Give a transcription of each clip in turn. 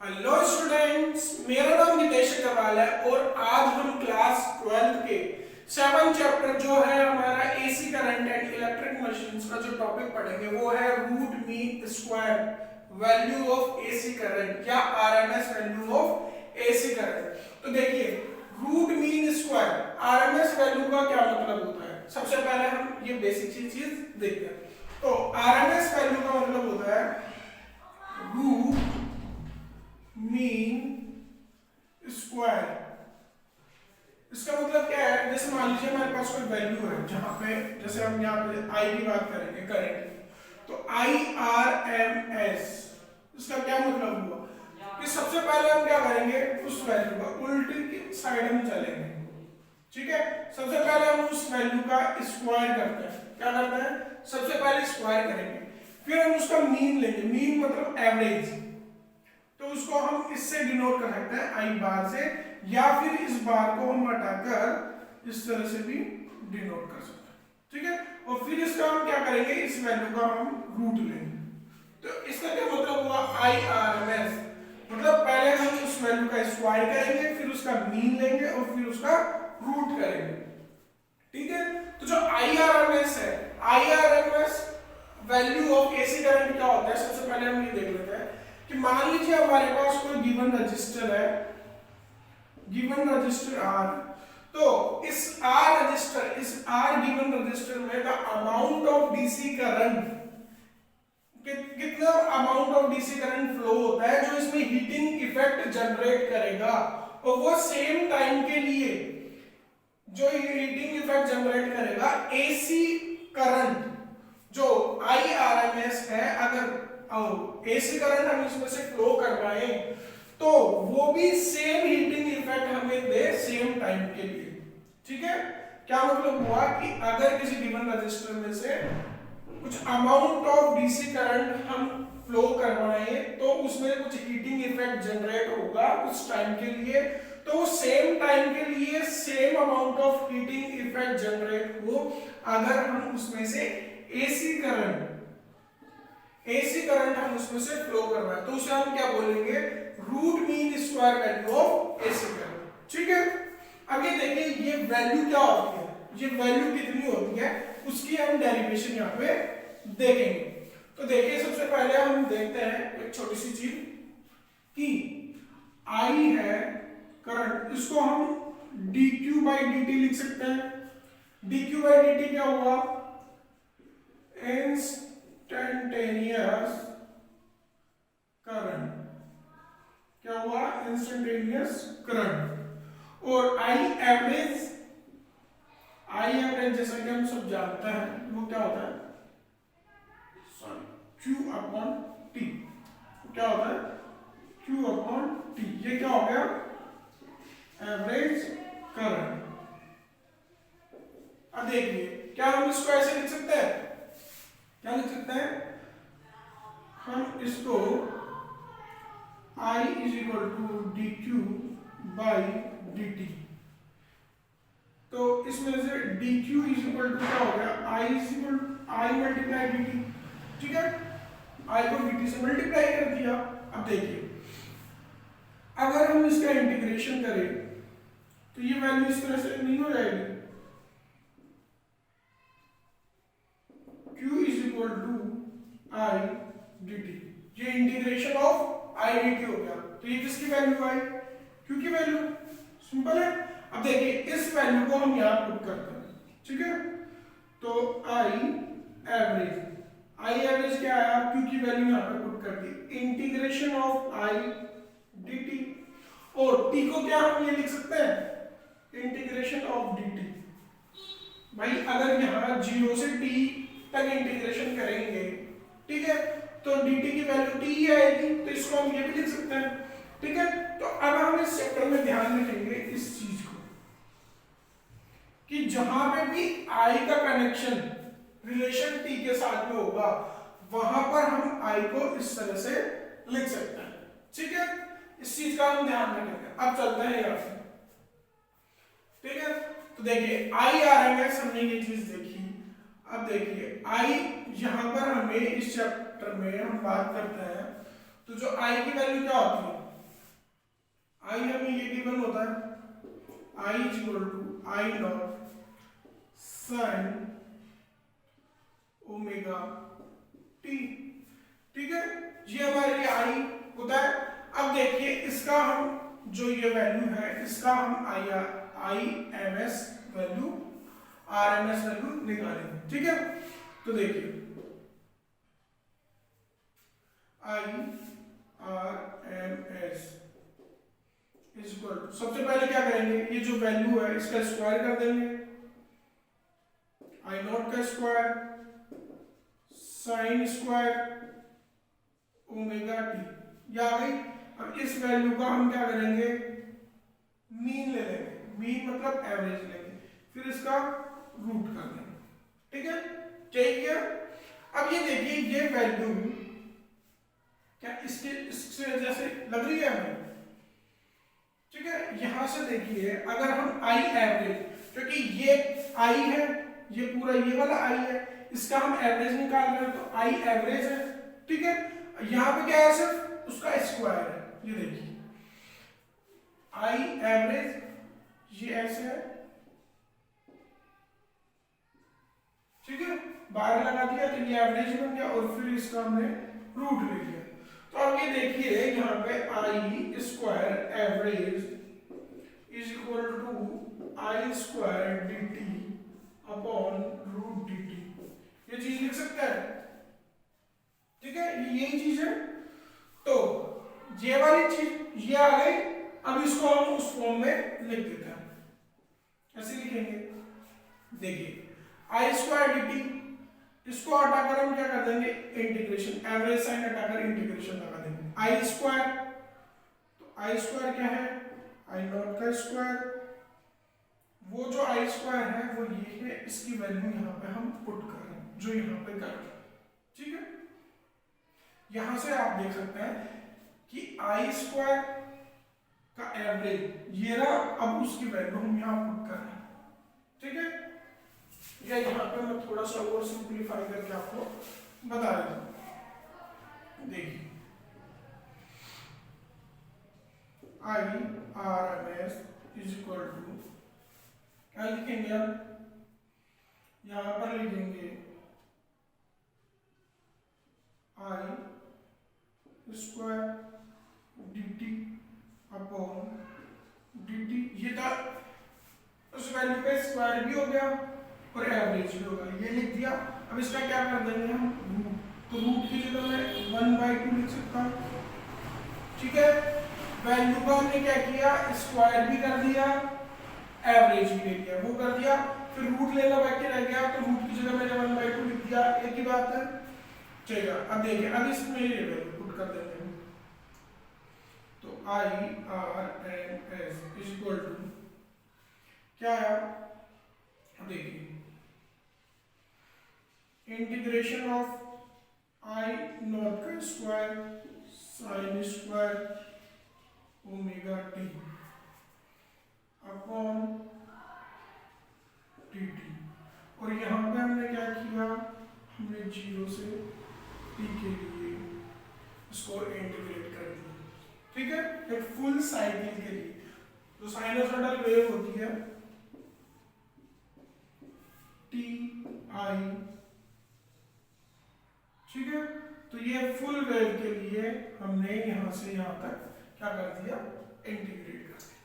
Hello students, मेरा नाम नितेश अग्रवाल है और आज हम क्लास 12 के 7 चैप्टर जो है हमारा AC current and electric machines का जो टॉपिक पढ़ेंगे वो है root mean square value of AC current या RMS value of AC current. तो देखिए, root mean square RMS value का क्या मतलब होता है। सबसे पहले हम ये बेसिक चीज देखते हैं। तो आरएमएस वैल्यू का मतलब होता है रूट मीन स्क्वायर। इसका मतलब क्या है, जैसे मान लीजिए हमारे पास कोई वैल्यू है जहां पे, जैसे हम यहाँ पे आई की बात करेंगे करंट, तो आई आर एम एस, इसका क्या मतलब हुआ कि सबसे पहले हम क्या करेंगे, उस वैल्यू का उल्टी की साइड हम चलेंगे। ठीक है, सबसे पहले हम उस वैल्यू का स्क्वायर करते हैं। क्या करते हैं, सबसे पहले स्क्वायर करेंगे, फिर हम उसका मीन लेंगे। मीन मतलब एवरेज, तो उसको हम इससे डिनोट कर सकते हैं आई बार से, या फिर इस बार को हम हटाकर इस तरह से भी डिनोट कर सकते हैं। ठीक है, और फिर इसका हम क्या करेंगे, इस वैल्यू का हम रूट लेंगे। तो इसका क्या मतलब हुआ, आई आर एम एस, मतलब पहले हम उस वैल्यू का स्क्वायर करेंगे, फिर उसका मीन लेंगे और फिर उसका रूट करेंगे। ठीक है, तो जो आई आर एम एस है, I R M S value of AC current क्या होता है, सबसे पहले हम ये देख लेते हैं कि मान लीजिए हमारे पास कोई गिवन रजिस्टर है, गिवन रजिस्टर आर। तो इस आर रजिस्टर, इस आर गिवन रजिस्टर में the amount of DC current, कितना amount of DC current flow होता है जो इसमें हीटिंग इफेक्ट जनरेट करेगा, और वो सेम टाइम के लिए जो हीटिंग इफेक्ट जनरेट करेगा एसी करंट जो आई आर एम एस है, अगर एसी करंट हम इसमें से फ्लो करवाएं तो वो भी सेम हीटिंग इफेक्ट हमें दे सेम टाइम के लिए। ठीक है, क्या मतलब हुआ कि अगर किसी गिवन रजिस्टर में से कुछ अमाउंट ऑफ डीसी करंट हम फ्लो करवाएं तो उसमें कुछ हीटिंग इफेक्ट जनरेट होगा कुछ टाइम के लिए, तो सेम टाइम के लिए same amount of heating effect generate हो अगर हम उसमें से एसी करंट हम उसमें से फ्लो करवाएं, तो उसे हम क्या बोलेंगे, root mean square value of AC current. ठीक है, अब ये देखिए ये वैल्यू क्या होती है, ये वैल्यू कितनी होती है, उसकी हम डेरिवेशन यहाँ पे देखेंगे। तो देखिए, सबसे पहले हम देखते हैं एक छोटी सी चीज कि आई है करंट, इसको हम dq बाई dt लिख सकते हैं। dq बाई dt क्या हुआ, इंस्टेंटेनियस करंट, क्या हुआ, इंस्टेंटेनियस करंट। और आई एवरेज, आई एवरेज जैसा कि हम सब जानते हैं वो क्या होता है, Q अपॉन T, क्या होता है, Q अपॉन T। ये क्या हो गया, एवरेज करंट। अब देखिए, क्या हम इसको ऐसे लिख सकते हैं, क्या लिख सकते हैं, हम इसको I is equal to d q by d t. तो इसमें से d q is equal to क्या हो गया, I is equal I multiply d t. ठीक है, आई को डी टी से मल्टीप्लाई कर दिया। अब देखिए, अगर हम इसका इंटीग्रेशन करें तो ये वैल्यू इस तरह से नहीं हो जाएगी, Q is equal to I d t. ये integration of I d t हो गया, तो ये किसकी वैल्यू आई, Q की वैल्यू। सिंपल है। अब देखिए, इस वैल्यू को हम यहां पुट करते हैं। ठीक है, तो आई एवरेज क्या आया, Q की वैल्यू यहां पर पुट कर दी, integration of I d t, और T को क्या हम ये लिख सकते हैं, इंटीग्रेशन ऑफ डी टी। भाई अगर यहां 0 से T तक इंटीग्रेशन करेंगे, ठीक है, तो dt की वैल्यू t ही आएगी, तो इसको हम ये भी लिख सकते हैं। ठीक है, तो अब हम इस चैप्टर में ध्यान रखेंगे इस चीज को कि जहां पे भी i का कनेक्शन रिलेशन t के साथ में होगा वहां पर हम i को इस तरह से लिख सकते हैं। ठीक है, इस चीज का हम ध्यान रखेंगे। अब चलते हैं यहां से। ठीक है, तो देखिए आई आर एम एस हमने ये चीज देखी। अब देखिए आई, यहां पर हमें इस चैप्टर में हम बात करते हैं तो जो आई की वैल्यू क्या होती है, आई हमें ये गिवन होता है I is equal to I naught sine omega t. ठीक है, ये हमारे लिए आई होता है। अब देखिए इसका हम जो ये वैल्यू है इसका हम I M S value R M S value निकालेंगे। ठीक है, तो देखिए I R M S is equal to, सबसे पहले क्या करेंगे, ये जो वैल्यू है इसका स्क्वायर कर देंगे, आई नॉट का square sine square omega T, ये आ गई। अब इस वैल्यू का हम क्या करेंगे, मीन ले लेंगे, मीन मतलब एवरेज लेंगे, फिर इसका रूट कर देंगे। ठीक है, ठीक है। अब ये देखिए ये वैल्यू क्या इससे जैसे लग रही है हमें। ठीक है, यहां से देखिए अगर हम आई एवरेज, क्योंकि ये आई है, ये पूरा ये वाला आई है, इसका हम एवरेज निकाल रहे हैं तो आई एवरेज है। ठीक है, यहां पे क्या है, सिर्फ उसका स्क्वायर है। ये देखिए आई एवरेज ये ऐसे है। ठीक है, बाहर लगा दिया तो ये एवरेज बन गया और फिर इसका हमने रूट ले लिया। तो अब ये देखिए यहाँ पे I square average is equal to I square d t upon root d t, ये चीज लिख सकते हैं। ठीक है, यही चीज है। तो ये वाली चीज ये आ गई। अब इसको हम उस फॉर्म में लिख देते हैं, ऐसे लिखेंगे। देखिए आई स्क्वायर डी टी, इसको हटाकर हम क्या कर देंगे, इंटीग्रेशन, एवरेज साइन हटाकर इंटीग्रेशन लगा देंगे। आई स्क्वायर, तो आई स्क्वायर क्या है, आई नॉट का स्क्वायर, वो जो आई स्क्वायर है वो ये है, इसकी वैल्यू यहाँ पे हम पुट कर रहे हैं, जो यहाँ पे कर रहे हैं। ठीक है, यहां से आप देख सकते हैं कि आई स्क्वायर का एवरेज ये रहा, अब उसकी वैल्यू हम यहाँ पुट कर रहे हैं। ठीक है, या यहाँ पे मैं थोड़ा सा और सिंप्लीफाई करके आपको बता देता हूं। देखिए I R M S is equal to क्या लिखेंगे हम, यहां पर लिखेंगे I square d t upon d t, ये था उस वैल्यू पे स्क्वायर भी हो गया और एवरेज भी होगा, ये लिख दिया। अब इसका क्या कर देंगे हम, रूट, तो रूट की जगह मैं 1/2 लिख सकता हूँ। ठीक है, वैल्यू का हमने क्या किया, स्क्वायर भी कर दिया, एवरेज भी ले लिया, वो कर दिया, फिर रूट लेना बाकी रह गया, तो रूट की जगह मैंने 1/2 लिख दिया, एक ही बात है। चलेगा, अब देखिए अब इसमें ये वैल्यू पुट कर देते हैं, तो I R M S is equal to क्या है, देखिए इंटीग्रेशन ऑफ आई नॉट का square sine square omega T upon T T, और यहाँ पे हमने क्या किया, हमने 0 से टी के लिए इसको इंटीग्रेट कर दिया। ठीक है, एक फुल साइकिल के लिए जो साइनसॉइडल वेव होती है टी आई, ठीक है, तो ये फुल वेव के लिए हमने यहां से यहां तक क्या कर दिया, इंटीग्रेट कर दिया।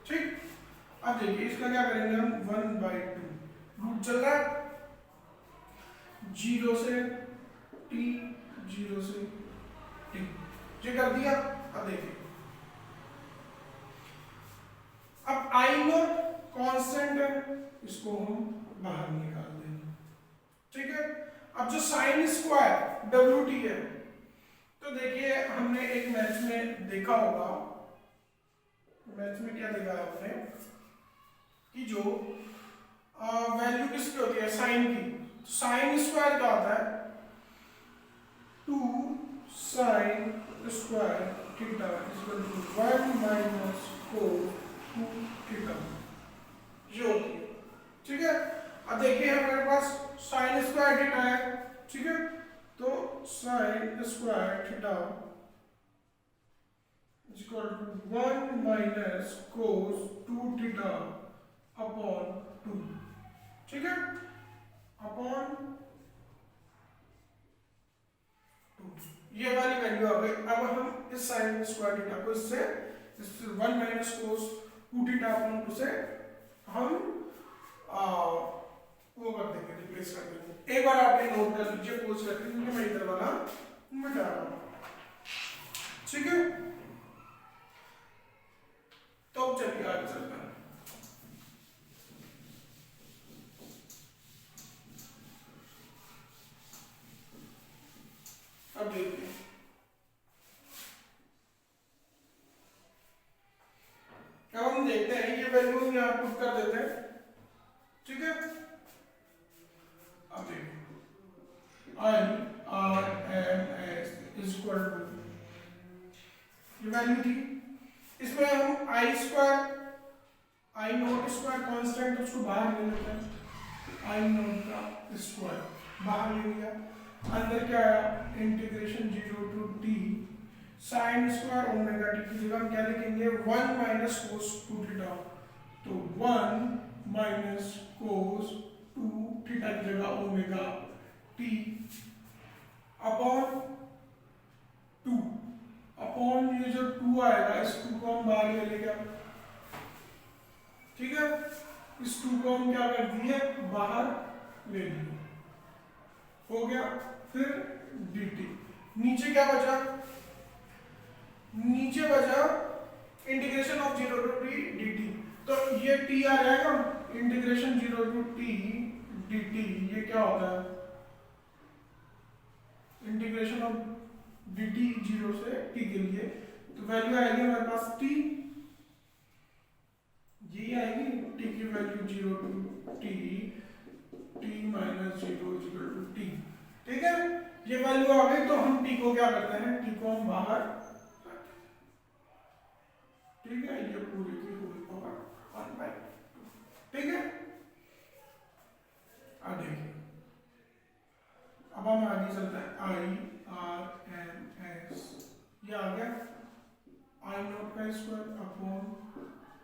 ठीक, अब देखिए इसका क्या करेंगे हम, 1/2 रूट चल रहा है 0 से टी 0 से टी, ये कर दिया। अब देखिए अब आई नॉट कांस्टेंट है, इसको हम बाहर निकाल देंगे। ठीक है, अब जो साइन स्क्वायर डब्ल्यू टी है, तो देखिए हमने एक मैथ में देखा होगा, मैथ में क्या देखा है आपने कि जो वैल्यू किसकी होती है, साइन की, तो साइन स्क्वायर क्या होता है, 2 sine square theta equal to 1 minus 4 2 theta, ये होती है। ठीक है, अब देखिए हमारे पास साइन स्क्वायर थीटा है। ठीक है, तो sine square theta equal to 1 minus cos 2 theta upon 2, ठीक है, अपॉन 2, ये वाली वैल्यू आ गई। अब हम इस साइन स्क्वायर थीटा को इससे 1 माइनस कोस 2 थीटा अपॉन 2 से हम वो कर देंगे, रिप्लेस कर देंगे। एक बार आपने नोट कर लीजिए पोज करके, क्योंकि मैं इधर वाला मिटा रहा हूं, ठीक है। तो अब चलिए आगे चलते हैं। अब देखिए, अब हम देखते हैं ये वैल्यू हम यहाँ पुट कर देते हैं, ठीक है। अब देखिए I/R/M/S इज इक्वल टू, ये वैल्यू थी, इसमें हम आई स्क्वायर आई नोट स्क्वायर कांस्टेंट उसको बाहर ले लेते हैं, आई नोट का स्क्वायर बाहर ले लिया, अंदर क्या आया integration 0 to T sine square omega T की जगह हम क्या लिखेंगे 1 माइनस कोस 2 थीटा, तो 1 माइनस कोस 2 थीटा की जगह ओमेगा टी अपॉन 2, अपॉन ये जो 2 आएगा इस 2 को हम बाहर ले लेंगे, ठीक है, इस 2 को हम क्या कर दिए बाहर ले लिए, हो गया। फिर dt, नीचे क्या बचा, नीचे बचा integration of 0 to T dt, तो ये t आ जाएगा, इंटीग्रेशन 0 टू टी dt, ये क्या होता है इंटीग्रेशन ऑफ dt 0 से t के लिए, तो वैल्यू आएगी हमारे पास t, ये आएगी t की वैल्यू 0 to t minus 0 equal to t, ठीक है। ये वैल्यू आ गई, तो हम t को क्या करते हैं, t को हम बाहर, ठीक है, ये पूरी की होल पावर 1/2, ठीक है। अब देखिए, अब हम आगे चलते हैं, I/R/M/S ये आ गया आई नोट का स्क्वायर अपॉन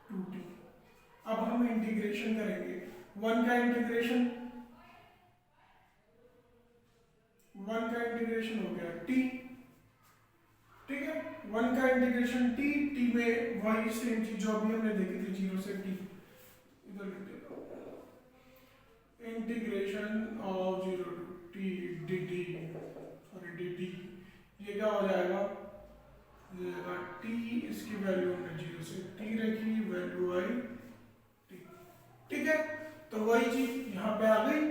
2t। अब हम इंटीग्रेशन करेंगे, 1 का इंटीग्रेशन हो गया t, ठीक है, 1 का इंटीग्रेशन t में वही सेम चीज जो अभी हमने देखी थी 0 से t, इधर लिख देता हूं, integration of 0 to t dt, dt ये क्या हो जाएगा, t, इसकी वैल्यू हमने 0 से t रखी, वैल्यू आई t, ठीक है। तो वही चीज यहाँ पे आ गई,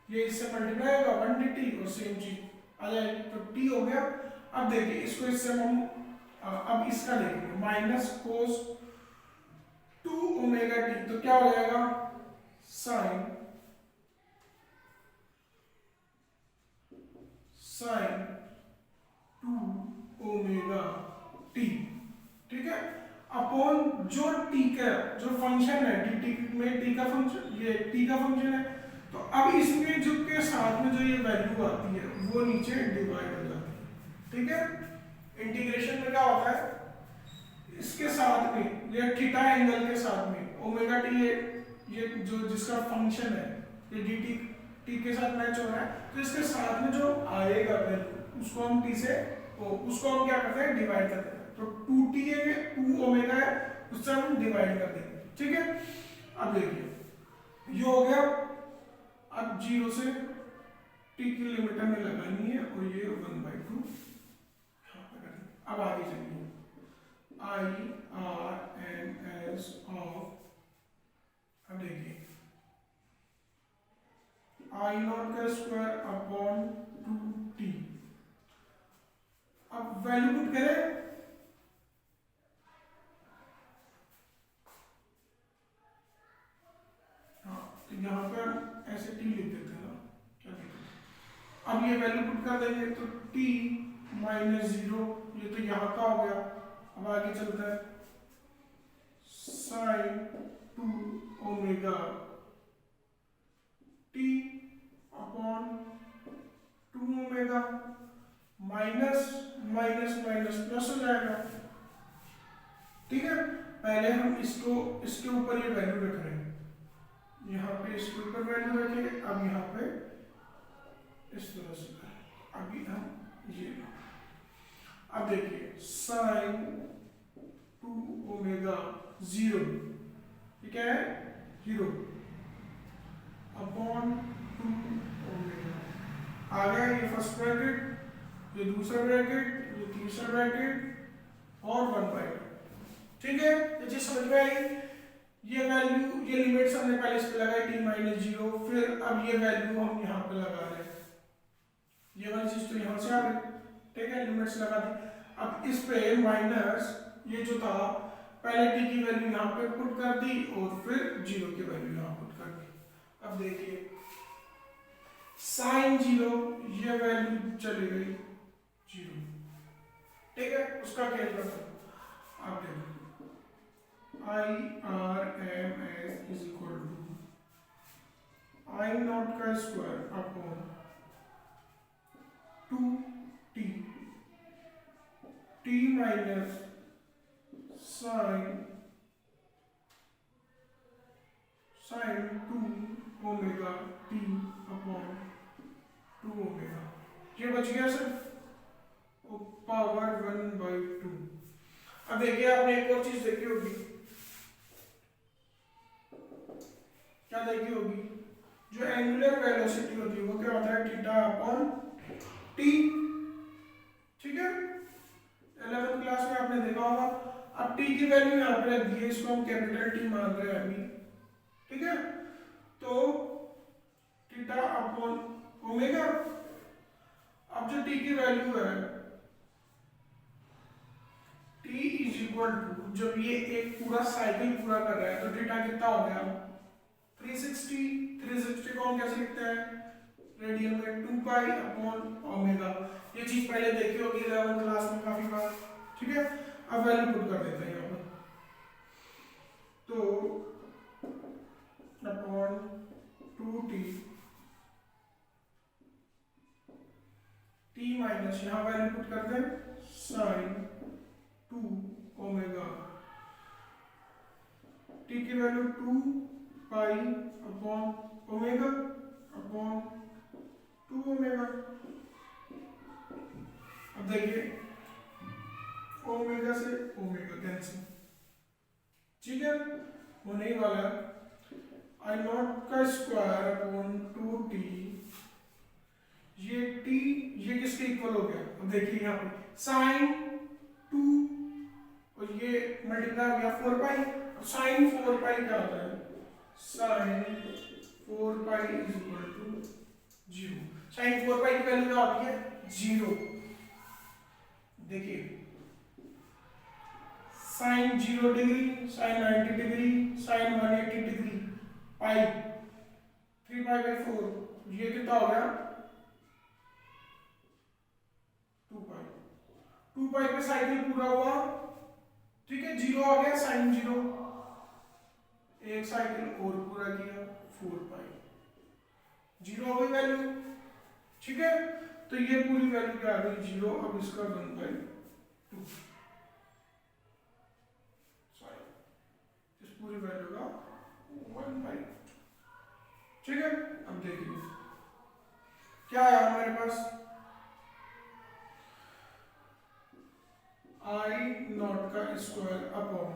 ये इससे मल्टीप्लाई होगा 1 dt और सेम चीज आ जाएगी, तो t हो गया। अब देखिए इसको इससे हम अब इसका देखेंगे माइनस कोस 2 ओमेगा t, तो क्या हो जाएगा साइन 2 ओमेगा t, ठीक है, अपॉन जो t का जो फंक्शन है dt में, t का फंक्शन, ये t का फंक्शन है, तो अब इसमें जो के साथ में जो ये वैल्यू आती है वो नीचे डिवाइड हो जाती है, ठीक है। इंटीग्रेशन में क्या होता है, इसके साथ में ये थीटा एंगल के साथ में ओमेगा टी, ये जो जिसका फंक्शन है ये dt t के साथ मैच हो रहा है, तो इसके साथ में जो आएगा वैल्यू उसको हम t से उसको हम क्या करते हैं डिवाइड करते हैं, तो 2t है, 2 ओमेगा है, उससे हम डिवाइड कर देंगे, ठीक है। अब देखिए ये हो गया, अब 0 से t की लिमिट हमें लगानी है और ये 1/2 यहाँ पे कर देंगे। अब आगे चलिए, I/R/M/S ऑफ, अब देखिए आई नॉट का स्क्वायर अपॉन 2t, अब वैल्यू पुट करें, हाँ तो यहाँ पे हम ऐसे t लिख देते हैं ना, क्या लिखते हैं, अब ये वैल्यू पुट कर देंगे, तो t माइनस 0, ये तो यहाँ का हो गया। अब आगे चलता है sine 2 omega t upon 2 omega, minus minus minus plus हो जाएगा, ठीक है, पहले हम इसको इसके ऊपर ये वैल्यू रख रहे हैं, यहाँ पे इसके ऊपर वैल्यू रखेंगे, अब यहाँ पे इस तरह से अभी हम ये, अब देखिए साइन 2 ओमेगा 0, ये क्या है 0 अपॉन 2 ओमेगा, आ गया ये फर्स्ट ब्रैकेट, ये दूसरा ब्रैकेट, ये तीसरा ब्रैकेट और 1/2। ठीक है, ये चीज समझ में आई। ये वैल्यू, ये लिमिट्स हमने पहले इस पे लगाई t-0, फिर अब ये वैल्यू हम यहाँ पे लगा रहे हैं, ये वाली चीज तो यहाँ से आ गई। ठीक है, लिमिट्स लगा दी। अब इस पे माइनस ये जो था, पहले t की वैल्यू यहाँ पे पुट कर दी और फिर 0 की वैल्यू यहाँ पुट कर दी। अब देखिए साइन 0, ये वैल्यू चली गई 0। ठीक है, उसका क्या मतलब आप देखो IRMS is equal to I0 का square upon 2t, t minus sine 2 omega t upon 2 omega, ये बच गया सर पावर 1/2। अब देखिए आपने एक और चीज देखी होगी, क्या देखी होगी, जो एंगुलर वेलोसिटी होती है वो क्या होता है थीटा अपॉन टी। ठीक है, 11th क्लास में आपने देखा होगा। अब टी की वैल्यू यहाँ पे रख दी है, इसको हम कैपिटल टी मान रहे हैं अभी। ठीक है, तो थीटा अपॉन ओमेगा, अब जो टी की वैल्यू है t इज इक्वल टू, जब ये एक पूरा साइकिल पूरा कर रहा है तो थीटा कितना हो गया 360। 360 को हम कैसे लिखते हैं रेडियन में 2 पाई अपॉन ओमेगा, ये चीज पहले देखी होगी 11th क्लास में काफी बार। ठीक है, अब वैल्यू पुट कर देते हैं यहाँ पर, तो अपॉन 2t, t माइनस यहाँ वैल्यू पुट कर दें साइन 2 ओमेगा, t की value 2 pi upon omega upon 2 omega. अब देखिए ओमेगा से ओमेगा कैंसिल। ठीक है, होने ही वाला I0 का स्क्वायर अपॉन 2t, ये t ये किसके इक्वल हो गया, अब देखिए यहाँ पे साइन 2 और ये मल्टीप्लाई हो गया 4 पाई, साइन 4 पाई क्या होता है, sine 4 pi is equal to 0। Sine 4 pi की वैल्यू क्या होती है 0। देखिए sine 0 degree, sine 90 degree, sine 180 degree, pi 3π/4, ये कितना हो गया 2 पाई। 2 पाई पे साइकिल पूरा हुआ। ठीक है, 0 आ गया साइन 0, एक साइकिल और पूरा किया 4 पाई, 0 हो गई वैल्यू। ठीक है, तो ये पूरी वैल्यू क्या आ गई 0। अब इसका 1/2, सॉरी इस पूरी वैल्यू का 1/2। ठीक है, अब देखिए क्या आया हमारे पास, I0 का square upon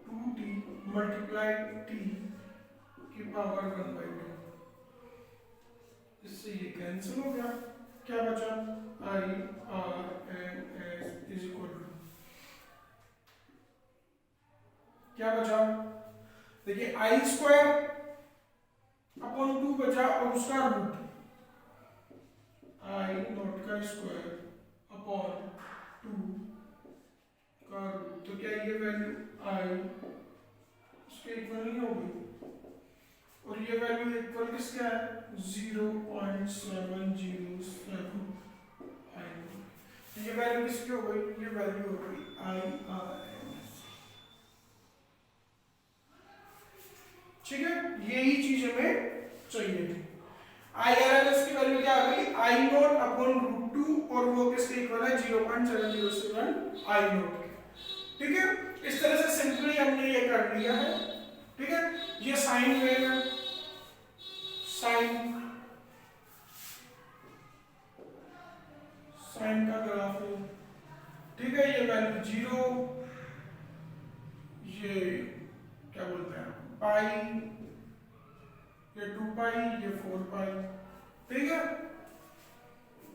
2t multiply t की पावर 1/2, इससे ये कैंसिल हो गया, क्या बचा IRMS इज इक्वल टू क्या बचा, देखिए I स्क्वायर अपॉन 2 बचा और उसका रूट, I0 का स्क्वायर अपॉन 2 का रूट, तो क्या ये वैल्यू I इसके इक्वल नहीं होगी, और ये वैल्यू इक्वल किसका है 0.707 I। ये वैल्यू किसकी हो गई, ये वैल्यू हो गई IRMS। ठीक है, यही चीज हमें चाहिए थी। IRMS की वैल्यू क्या आ गई I0 अपॉन √2 और वो किसके इक्वल है 0.707 I0 के। ठीक है, इस तरह से सिंपली हमने ये कर लिया है। ठीक है, ये साइन वेव है, साइन साइन का ग्राफ है। ठीक है, ये वैल्यू 0, ये क्या बोलते हैं पाई, ये 2 पाई, ये 4 पाई। ठीक है,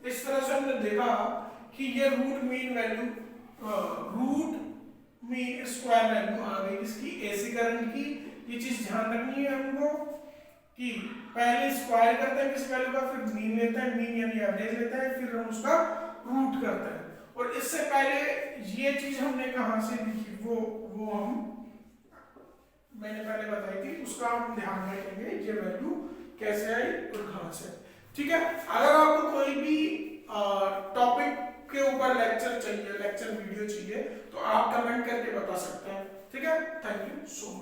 इस तरह से हमने देखा कि ये root mean value, root mean square value आ गई इसकी एसी करंट की। ये चीज ध्यान रखनी है हमको कि पहले स्क्वायर करते हैं किसी वैल्यू का, फिर मीन लेता है, मीन यानी एवरेज लेता है, फिर हम उसका रूट करते हैं। और इससे पहले ये चीज हमने कहां से लिखी, वो हम मैंने पहले बताई थी, उसका हम ध्यान रखेंगे ये वैल्यू कैसे आई और कहां से। ठीक है, अगर आपको कोई भी टॉपिक के ऊपर लेक्चर चाहिए, लेक्चर वीडियो चाहिए, तो आप कमेंट करके बता सकते हैं। ठीक है, थैंक यू सो मच।